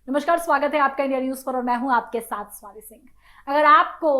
नमस्कार, स्वागत है आपका इंडिया न्यूज पर और मैं हूं आपके साथ स्वाति सिंह। अगर आपको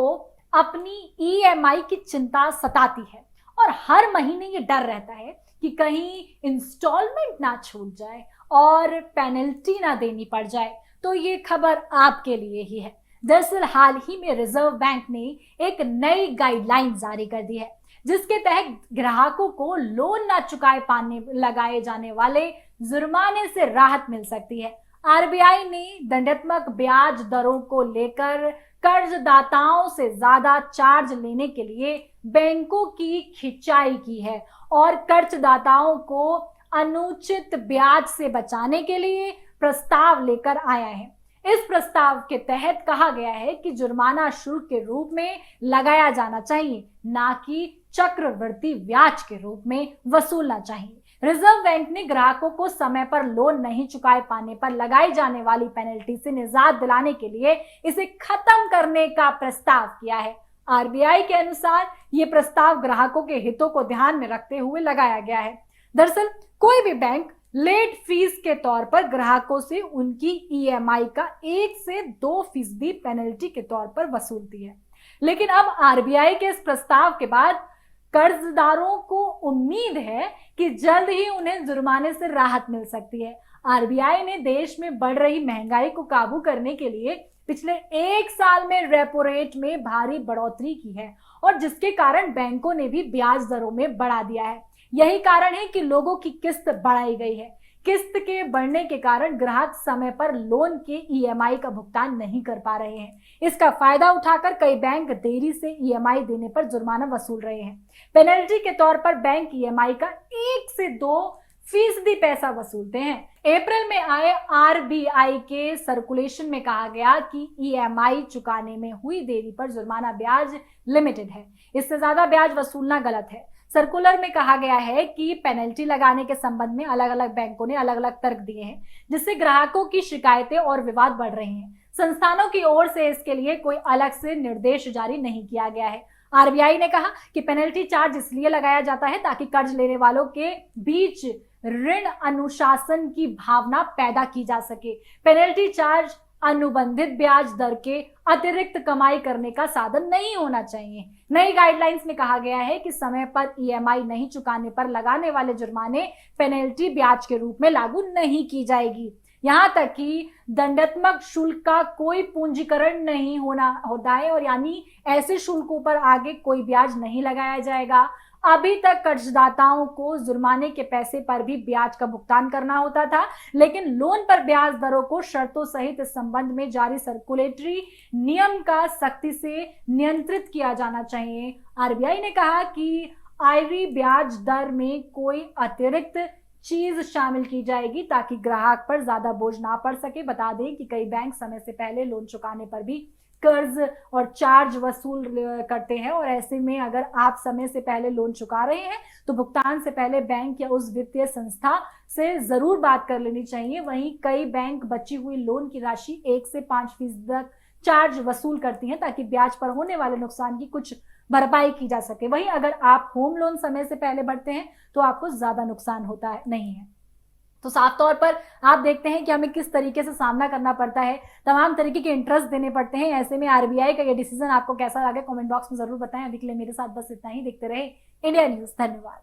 अपनी ईएमआई की चिंता सताती है और हर महीने ये डर रहता है कि कहीं इंस्टॉलमेंट ना छूट जाए और पेनल्टी ना देनी पड़ जाए, तो ये खबर आपके लिए ही है। दरअसल हाल ही में रिजर्व बैंक ने एक नई गाइडलाइन जारी कर दी है, जिसके तहत ग्राहकों को लोन ना चुकाए पाने लगाए जाने वाले जुर्माने से राहत मिल सकती है। आरबीआई ने दंडात्मक ब्याज दरों को लेकर कर्जदाताओं से ज्यादा चार्ज लेने के लिए बैंकों की खिंचाई की है और कर्जदाताओं को अनुचित ब्याज से बचाने के लिए प्रस्ताव लेकर आया है। इस प्रस्ताव के तहत कहा गया है कि जुर्माना शुल्क के रूप में लगाया जाना चाहिए, ना कि चक्रवृद्धि ब्याज के रूप में वसूलना चाहिए। रिजर्व बैंक ने ग्राहकों को समय पर लोन नहीं चुकाए पाने पर लगाई जाने वाली पेनल्टी से निजात दिलाने के लिए इसे खत्म करने का प्रस्ताव किया है। आरबीआई के अनुसार ये प्रस्ताव ग्राहकों के हितों को ध्यान में रखते हुए लगाया गया है। दरअसल कोई भी बैंक लेट फीस के तौर पर ग्राहकों से उनकी ईएमआई का 1 से 2% पेनल्टी के तौर पर वसूलती है, लेकिन अब आरबीआई के इस प्रस्ताव के बाद कर्जदारों को उम्मीद है कि जल्द ही उन्हें जुर्माने से राहत मिल सकती है। आरबीआई ने देश में बढ़ रही महंगाई को काबू करने के लिए पिछले 1 साल में रेपो रेट में भारी बढ़ोतरी की है और जिसके कारण बैंकों ने भी ब्याज दरों में बढ़ा दिया है। यही कारण है कि लोगों की किस्त बढ़ाई गई है। किस्त के बढ़ने के कारण ग्राहक समय पर लोन के ईएमआई का भुगतान नहीं कर पा रहे हैं। इसका फायदा उठाकर कई बैंक देरी से ईएमआई देने पर जुर्माना वसूल रहे हैं। पेनल्टी के तौर पर बैंक ईएमआई का 1 से 2% पैसा वसूलते हैं। अप्रैल में आए आरबीआई के सर्कुलेशन में कहा गया कि ईएमआई चुकाने में हुई देरी पर जुर्माना ब्याज लिमिटेड है, इससे ज्यादा ब्याज वसूलना गलत है। सर्कुलर में कहा गया है कि पेनल्टी लगाने के संबंध में अलग अलग बैंकों ने अलग अलग तर्क दिए हैं, जिससे ग्राहकों की शिकायतें और विवाद बढ़ रहे हैं। संस्थानों की ओर से इसके लिए कोई अलग से निर्देश जारी नहीं किया गया है। आरबीआई ने कहा कि पेनल्टी चार्ज इसलिए लगाया जाता है ताकि कर्ज लेने वालों के बीच ऋण अनुशासन की भावना पैदा की जा सके। पेनल्टी चार्ज अनुबंधित ब्याज दर के अतिरिक्त कमाई करने का साधन नहीं होना चाहिए। नई गाइडलाइंस में कहा गया है कि समय पर ईएमआई नहीं चुकाने पर लगाने वाले जुर्माने पेनल्टी ब्याज के रूप में लागू नहीं की जाएगी। यहां तक कि दंडात्मक शुल्क का कोई पूंजीकरण नहीं होता है और यानी ऐसे शुल्कों पर आगे कोई ब्याज नहीं लगाया जाएगा। अभी तक कर्जदाताओं को जुर्माने के पैसे पर भी ब्याज का भुगतान करना होता था, लेकिन लोन पर ब्याज दरों को शर्तों सहित इस संबंध में जारी सर्कुलेटरी नियम का सख्ती से नियंत्रित किया जाना चाहिए। आरबीआई ने कहा कि आईवी ब्याज दर में कोई अतिरिक्त चीज शामिल की जाएगी ताकि ग्राहक पर ज्यादा बोझ ना पड़ सके। बता दें कि कई बैंक समय से पहले लोन चुकाने पर भी कर्ज और चार्ज वसूल करते हैं और ऐसे में अगर आप समय से पहले लोन चुका रहे हैं तो भुगतान से पहले बैंक या उस वित्तीय संस्था से जरूर बात कर लेनी चाहिए। वहीं कई बैंक बची हुई लोन की राशि 1 से 5% तक चार्ज वसूल करती हैं ताकि ब्याज पर होने वाले नुकसान की कुछ भरपाई की जा सके। वहीं अगर आप होम लोन समय से पहले भरते हैं तो आपको ज्यादा नुकसान होता है नहीं है। तो साफ तौर पर आप देखते हैं कि हमें किस तरीके से सामना करना पड़ता है, तमाम तरीके के इंटरेस्ट देने पड़ते हैं। ऐसे में आरबीआई का ये डिसीजन आपको कैसा लगे कमेंट बॉक्स में जरूर बताएं। अभी के लिए मेरे साथ बस इतना ही। देखते रहे इंडिया न्यूज। धन्यवाद।